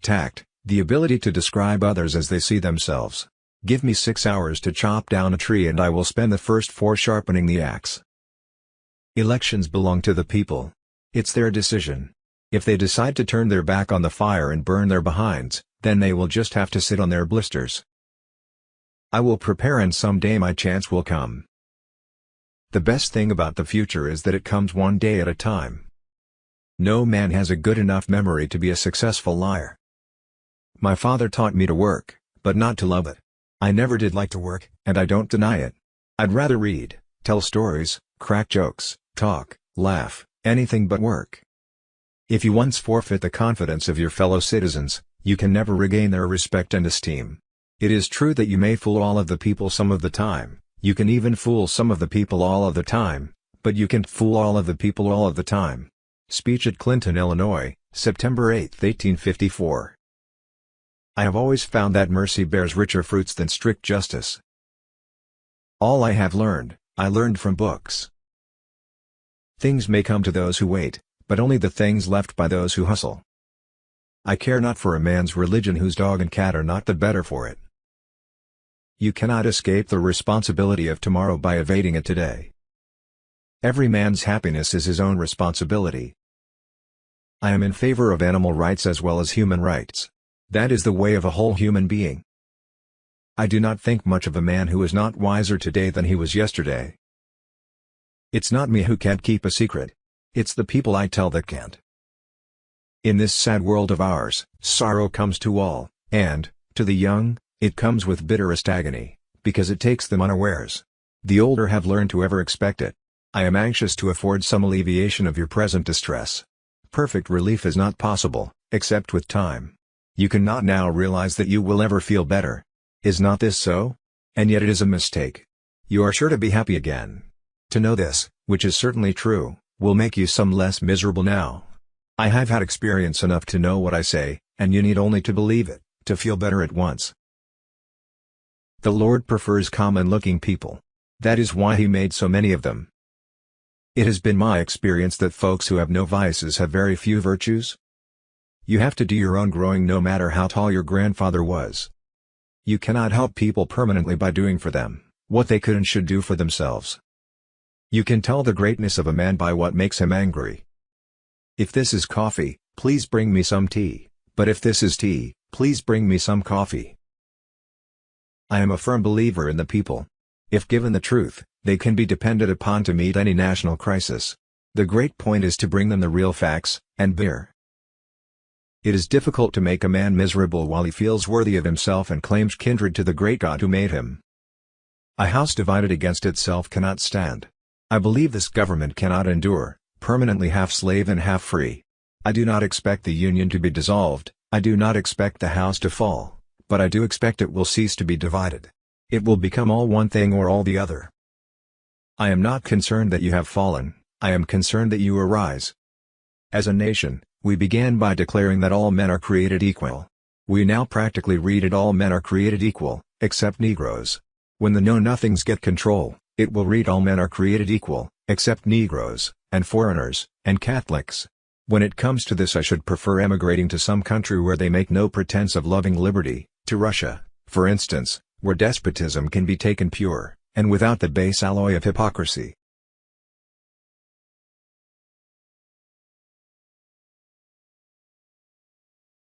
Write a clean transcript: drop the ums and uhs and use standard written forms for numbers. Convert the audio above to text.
Tact, the ability to describe others as they see themselves. Give me 6 hours to chop down a tree and I will spend the first 4 sharpening the axe. Elections belong to the people. It's their decision. If they decide to turn their back on the fire and burn their behinds, then they will just have to sit on their blisters. I will prepare and someday my chance will come. The best thing about the future is that it comes one day at a time. No man has a good enough memory to be a successful liar. My father taught me to work, but not to love it. I never did like to work, and I don't deny it. I'd rather read, tell stories, crack jokes, talk, laugh, anything but work. If you once forfeit the confidence of your fellow citizens, you can never regain their respect and esteem. It is true that you may fool all of the people some of the time, you can even fool some of the people all of the time, but you can't fool all of the people all of the time. Speech at Clinton, Illinois, September 8, 1854. I have always found that mercy bears richer fruits than strict justice. All I have learned, I learned from books. Things may come to those who wait, but only the things left by those who hustle. I care not for a man's religion whose dog and cat are not the better for it. You cannot escape the responsibility of tomorrow by evading it today. Every man's happiness is his own responsibility. I am in favor of animal rights as well as human rights. That is the way of a whole human being. I do not think much of a man who is not wiser today than he was yesterday. It's not me who can't keep a secret. It's the people I tell that can't. In this sad world of ours, sorrow comes to all, and, to the young, it comes with bitterest agony, because it takes them unawares. The older have learned to ever expect it. I am anxious to afford some alleviation of your present distress. Perfect relief is not possible, except with time. You cannot now realize that you will ever feel better. Is not this so? And yet it is a mistake. You are sure to be happy again. To know this, which is certainly true, will make you some less miserable now. I have had experience enough to know what I say, and you need only to believe it, to feel better at once. The Lord prefers common-looking people. That is why He made so many of them. It has been my experience that folks who have no vices have very few virtues. You have to do your own growing no matter how tall your grandfather was. You cannot help people permanently by doing for them what they could and should do for themselves. You can tell the greatness of a man by what makes him angry. If this is coffee, please bring me some tea, but if this is tea, please bring me some coffee. I am a firm believer in the people. If given the truth, they can be depended upon to meet any national crisis. The great point is to bring them the real facts, and beer. It is difficult to make a man miserable while he feels worthy of himself and claims kindred to the great God who made him. A house divided against itself cannot stand. I believe this government cannot endure, permanently half slave and half free. I do not expect the Union to be dissolved, I do not expect the house to fall, but I do expect it will cease to be divided. It will become all one thing or all the other. I am not concerned that you have fallen, I am concerned that you arise. As a nation, we began by declaring that all men are created equal. We now practically read it all men are created equal, except Negroes. When the know-nothings get control, it will read all men are created equal, except Negroes, and foreigners, and Catholics. When it comes to this I should prefer emigrating to some country where they make no pretense of loving liberty, to Russia, for instance, where despotism can be taken pure, and without the base alloy of hypocrisy.